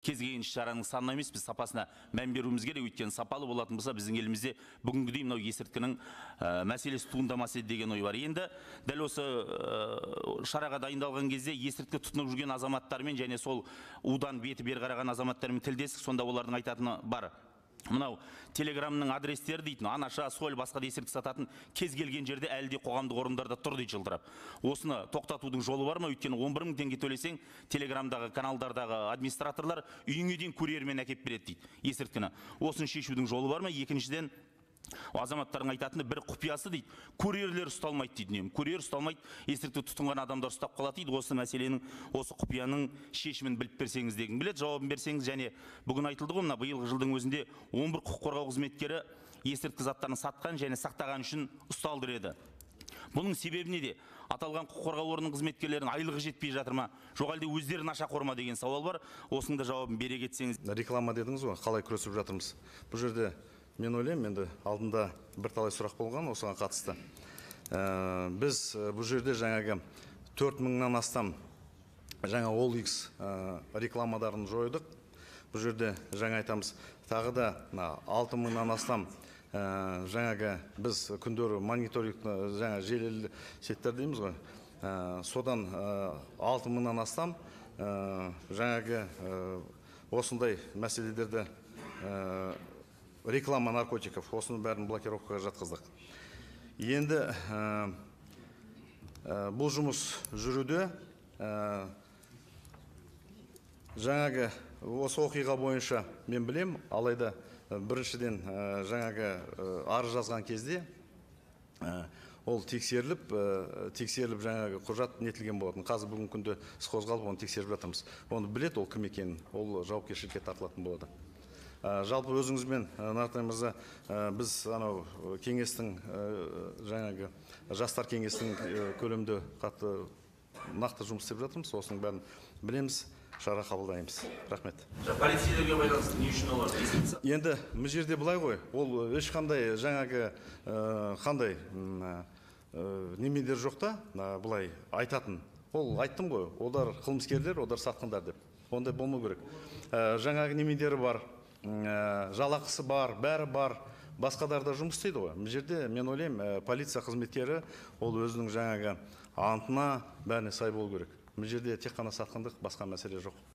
кез келген іс-шараның санына емес, біз сапасына мән беруіміз керек. Өйткені сапалы болатын болса, біздің елімізде бүгінгідей мынау есірткінің мәселесі туындамас еді деген ой бар. Енді дәл осы шараға дайындалған кезде есірткі тұтынып жүрген азаматтармен және сол удан беті бері қараған азаматтармен тілдестік, сонда олардың айтатыны бар. Мынау телеграмның адрестері дейтін, анаша, соль, басқа да есірткі сататын кез келген жерде әлі де қоғамдық орындарда тұр дейді жылдырап. Осыны тоқтатудың жолы бар ма? Өйткені 11 мың теңге төлесең, телеграмдағы каналдардағы администраторлар үйіңе дейін курьермен әкеп береді дейді есірткіні. Осыны шешудің жолы бар ма? Екіншіден, азаматтардың айтатыны бір құпиясы дейді, курьерлер ұсталмайды дейді. Үнемі курьер ұсталмайды, есірткі тұтынған адамдар ұстап қалады дейді. Осы мәселенің, осы құпияның шешімін біліп берсеңіз деген білет, жауабын берсеңіз. Және бүгін айтылды ғой, мына биылғы жылдың өзінде 11 құқық қорғау қызметкері есірткі заттарын сатқан және сақтаған үшін ұсталды еді. Бұның себебі неде? Аталған құқық қорғау орнының қызметкерлерінің айлығы жетпей жатыр ма? Жоқ әлде өздері нашақор ма деген сауал бар. Осының да жауабын бере кетсеңіз. Реклама дедіңіз ғой, қалай күресіп жатырмыз? Бұл жерде мен ойлаймын, енді алдында бірталай сұрақ болған осыған қатысты. Біз бұл жерде жаңағы 4 мыңнан астам жаңа OLX рекламадарын жойдық. Бұл жерде жаңа айтамыз, тағы да 6 мыңнан астам жаңағы біз күндері мониторинг жаңа желілі сеттер дейміз ғой. Содан 6 мыңнан астам жаңағы осындай мәселелерді реклама наркотиков, осының бәрін блокировкаға жатқыздық. Енді бұл жұмыс жүруде. Жаңағы осы оқиға бойынша мен білем, алайда біріншіден жаңағы арыз жазған кезде ол тексеріліп жаңағы құжат нетілген болатын. Қазір бүгінгі күнде іс қозғалып, оны тексеріп жатырмыз. Оны білет, ол кім екенін, ол жауапкершілікке тартылатын болады. Жалпы өзіңізбен, Нартай мырза, біз анау кеңестің, жаңағы жастар кеңестің көлемде қатты нақты жұмыс істеп жатырмыз. Осының бәрін білеміз, шара қабылдаймыз. Рахмет. Полицейлерге байланысты не үшін олар? Енді бұл жерде былай ғой, ол ешқандай жаңағы қандай немедер жоқ та, былай айтатын. Ол айттым ғой, олар қылмыскерлер, олар сатқындар деп. Ондай болмау керек. Жаңағы немедері бар, жалақысы бар, бәрі бар, басқадарда жұмыс істейді ғой. Бұл жерде мен ойлаймын, полиция қызметкері ол өзінің жаңағы антына бәріне сай болу керек. Бұл жерде тек қана сатқындық, басқа мәселе жоқ.